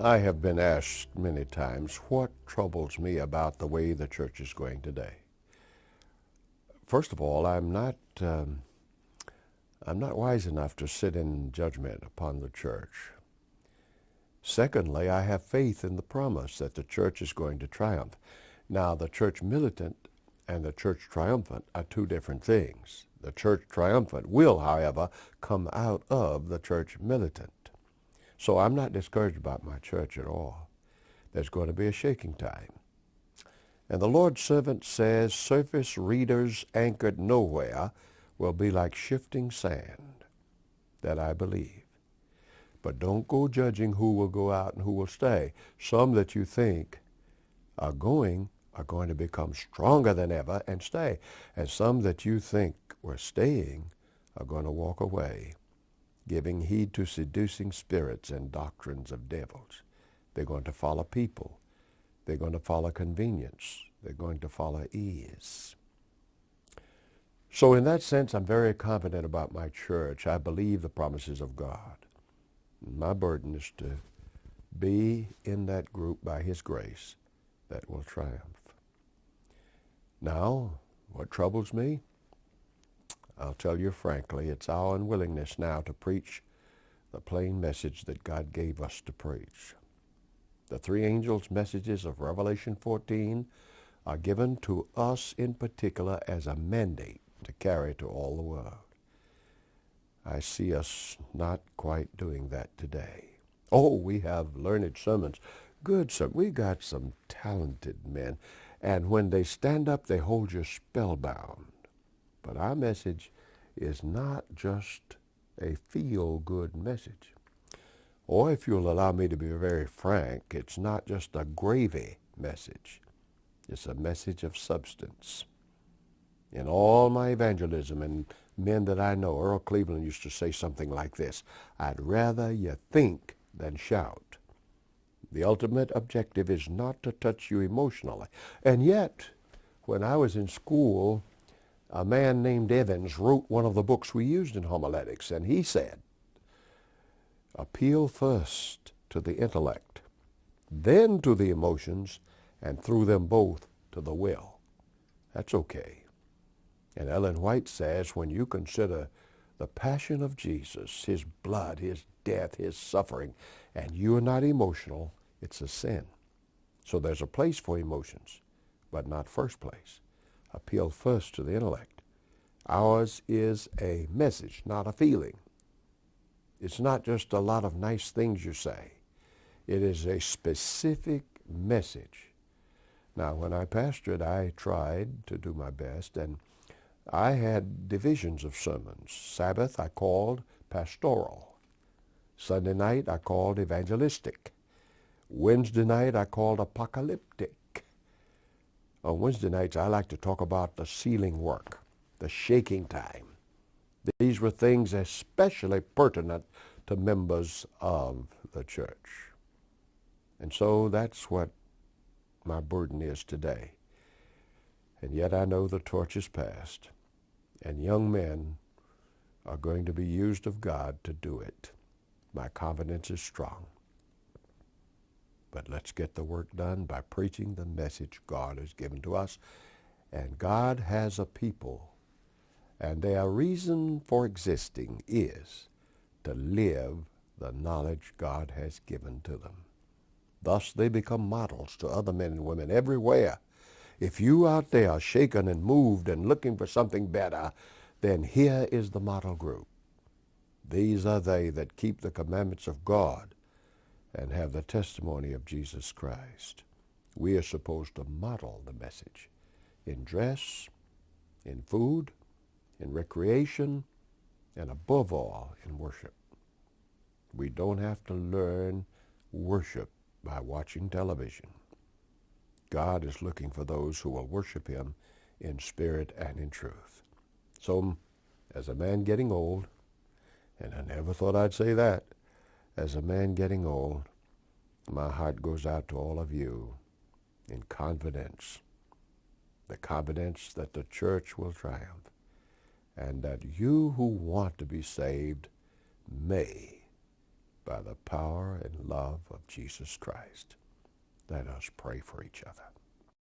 I have been asked many times what troubles me about the way the church is going today. First of all, I'm not wise enough to sit in judgment upon the church. Secondly, I have faith in the promise that the church is going to triumph. Now, the church militant and the church triumphant are two different things. The church triumphant will, however, come out of the church militant. So I'm not discouraged about my church at all. There's going to be a shaking time. And the Lord's servant says, surface readers anchored nowhere will be like shifting sand. That I believe. But don't go judging who will go out and who will stay. Some that you think are going to become stronger than ever and stay. And some that you think were staying are going to walk away, giving heed to seducing spirits and doctrines of devils. They're going to follow people. They're going to follow convenience. They're going to follow ease. So in that sense, I'm very confident about my church. I believe the promises of God. My burden is to be in that group by His grace that will triumph. Now, what troubles me? I'll tell you frankly, it's our unwillingness now to preach the plain message that God gave us to preach. The three angels' messages of Revelation 14 are given to us in particular as a mandate to carry to all the world. I see us not quite doing that today. Oh, we have learned sermons. Good, sir. We got some talented men. And when they stand up, they hold you spellbound. But our message is not just a feel-good message. Or if you'll allow me to be very frank, it's not just a gravy message. It's a message of substance. In all my evangelism and men that I know, Earl Cleveland used to say something like this: I'd rather you think than shout. The ultimate objective is not to touch you emotionally. And yet, when I was in school, a man named Evans wrote one of the books we used in homiletics, and he said, appeal first to the intellect, then to the emotions, and through them both to the will. That's okay. And Ellen White says, when you consider the passion of Jesus, His blood, His death, His suffering, and you are not emotional, it's a sin. So there's a place for emotions, but not first place. Appeal first to the intellect. Ours is a message, not a feeling. It's not just a lot of nice things you say. It is a specific message. Now, when I pastored, I tried to do my best, and I had divisions of sermons. Sabbath I called pastoral. Sunday night I called evangelistic. Wednesday night I called apocalyptic. On Wednesday nights I like to talk about the sealing work, the shaking time. These were things especially pertinent to members of the church. And so that's what my burden is today. And yet I know the torch is passed, and young men are going to be used of God to do it. My confidence is strong. But let's get the work done by preaching the message God has given to us. And God has a people, and their reason for existing is to live the knowledge God has given to them. Thus they become models to other men and women everywhere. If you out there are shaken and moved and looking for something better, then here is the model group. These are they that keep the commandments of God and have the testimony of Jesus Christ. We are supposed to model the message in dress, in food, in recreation, and above all, in worship. We don't have to learn worship by watching television. God is looking for those who will worship Him in spirit and in truth. So, as a man getting old, and I never thought I'd say that, as a man getting old, my heart goes out to all of you in confidence, the confidence that the church will triumph, and that you who want to be saved may by the power and love of Jesus Christ. Let us pray for each other.